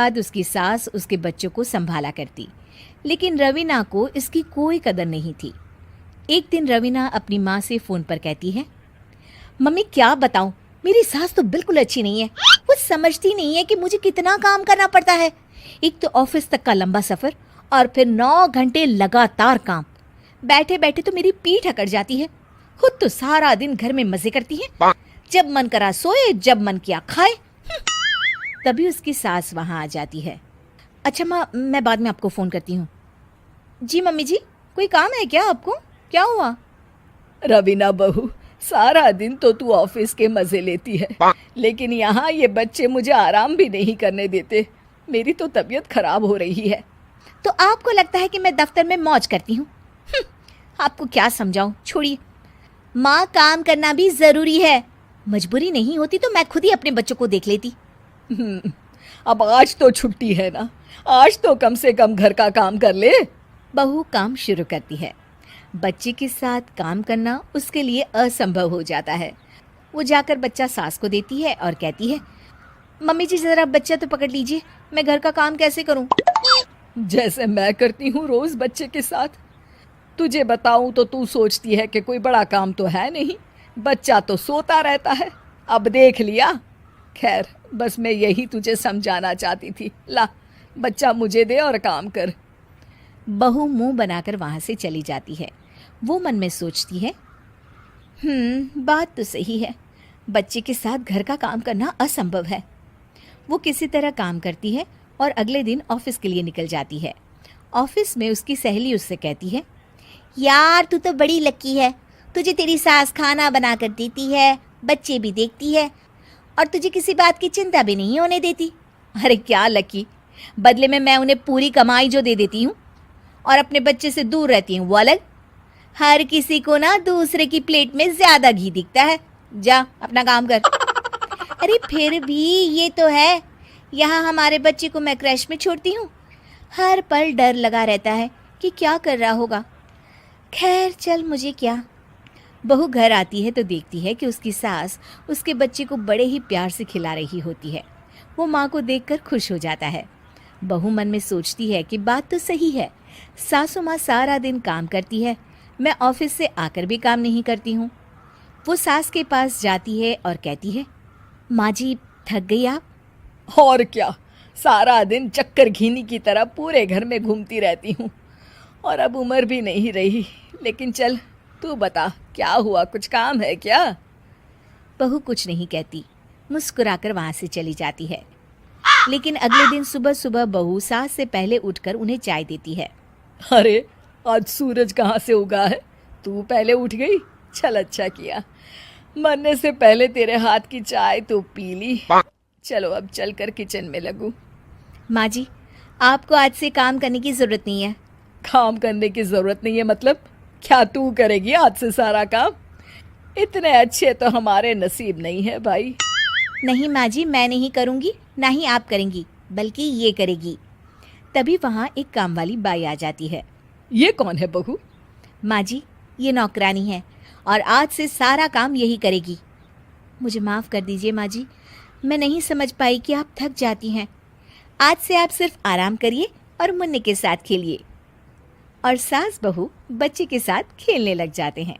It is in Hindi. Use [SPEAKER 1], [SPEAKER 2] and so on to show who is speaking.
[SPEAKER 1] बाद उसकी सास उसके बच्चों को संभाला करती, लेकिन रवीना को इसकी कोई कदर नहीं थी। एक दिन रवीना अपनी माँ से फ़ोन पर कहती है, मम्मी क्या बताऊं, मेरी सास तो बिल्कुल अच्छी नहीं है। वो समझती नहीं है कि मुझे कितना काम करना पड़ता है। एक तो ऑफिस तक का लंबा सफ़र और फिर 9 घंटे लगातार काम। बैठे बैठे तो मेरी पीठ अकड़ जाती है। खुद तो सारा दिन घर में मजे करती है, जब मन करा सोए, जब मन किया खाए। तभी उसकी सास वहाँ आ जाती है। अच्छा माँ, मैं बाद में आपको फ़ोन करती हूँ। जी मम्मी जी, कोई काम है क्या आपको? क्या हुआ?
[SPEAKER 2] रवीना बहू, सारा दिन तो तू ऑफिस के मजे लेती है, लेकिन यहाँ ये बच्चे मुझे आराम भी नहीं करने देते। मेरी तो तबीयत खराब हो रही है।
[SPEAKER 1] तो आपको लगता है कि मैं दफ्तर में मौज करती हूँ? आपको क्या समझाऊं, छोड़िए। माँ, काम करना भी ज़रूरी है। मजबूरी नहीं होती तो मैं खुद ही अपने बच्चों को देख लेती।
[SPEAKER 2] अब आज तो छुट्टी है ना, आज तो कम से कम घर का काम कर ले।
[SPEAKER 1] बहू काम शुरू करती है। बच्चे के साथ काम करना उसके लिए असंभव हो जाता है। वो जाकर बच्चा सास को देती है और कहती है, मम्मी जी ज़रा बच्चा तो पकड़ लीजिए, मैं घर का काम कैसे करूं?
[SPEAKER 2] जैसे मैं करती हूँ रोज बच्चे के साथ। तुझे बताऊं तो तू सोचती है कि कोई बड़ा काम तो है नहीं, बच्चा तो सोता रहता है। अब देख लिया। खैर, बस मैं यही तुझे समझाना चाहती थी। ला, बच्चा मुझे दे और काम कर।
[SPEAKER 1] बहू मुंह बनाकर वहां से चली जाती है। वो मन में सोचती है, बात तो सही है, बच्चे के साथ घर का काम करना असंभव है। वो किसी तरह काम करती है और अगले दिन ऑफिस के लिए निकल जाती है। ऑफिस में उसकी सहेली उससे कहती है, यार तू तो बड़ी लकी है, तुझे तेरी सास खाना बना कर देती है, बच्चे भी देखती है और तुझे किसी बात की चिंता भी नहीं होने देती। अरे क्या लकी, बदले में मैं उन्हें पूरी कमाई जो दे देती हूँ और अपने बच्चे से दूर रहती हूँ वो अलग। हर किसी को ना दूसरे की प्लेट में ज्यादा घी दिखता है। जा अपना काम कर। अरे फिर भी ये तो है, यहाँ हमारे बच्चे को मैं क्रैश में छोड़ती हूँ, हर पल डर लगा रहता है कि क्या कर रहा होगा। खैर चल, मुझे क्या। बहू घर आती है तो देखती है कि उसकी सास उसके बच्चे को बड़े ही प्यार से खिला रही होती है। वो माँ को देखकर खुश हो जाता है। बहू मन में सोचती है कि बात तो सही है, सासू माँ सारा दिन काम करती है, मैं ऑफिस से आकर भी काम नहीं करती हूँ। वो सास के पास जाती है और कहती है, माँ जी थक गई आप?
[SPEAKER 2] और क्या, सारा दिन चक्कर घीनी की तरह पूरे घर में घूमती रहती हूँ और अब उम्र भी नहीं रही। लेकिन चल तू बता, क्या हुआ, कुछ काम है क्या?
[SPEAKER 1] बहू कुछ नहीं कहती, मुस्कुराकर वहाँ से चली जाती है। लेकिन अगले दिन सुबह सुबह बहू सास से पहले उठकर उन्हें चाय देती है।
[SPEAKER 2] अरे आज सूरज कहाँ से उगा है, तू पहले उठ गई। चल अच्छा किया, मरने से पहले तेरे हाथ की चाय तो पी ली। चलो अब चलकर किचन में लगूं।
[SPEAKER 1] माँ जी, आपको आज से काम करने की ज़रूरत नहीं है।
[SPEAKER 2] काम करने की ज़रूरत नहीं है मतलब? क्या तू करेगी आज से सारा काम? इतने अच्छे तो हमारे नसीब नहीं है भाई।
[SPEAKER 1] नहीं माँ जी, मैं नहीं करूँगी, ना ही आप करेंगी, बल्कि ये करेगी। तभी वहाँ एक काम वाली बाई आ जाती है।
[SPEAKER 2] ये कौन है बहू?
[SPEAKER 1] माँ जी, ये नौकरानी है और आज से सारा काम यही करेगी। मुझे माफ़ कर दीजिए माँ जी, मैं नहीं समझ पाई कि आप थक जाती हैं। आज से आप सिर्फ आराम करिए और मुन्ने के साथ खेलिए। और सास बहू बच्चे के साथ खेलने लग जाते हैं।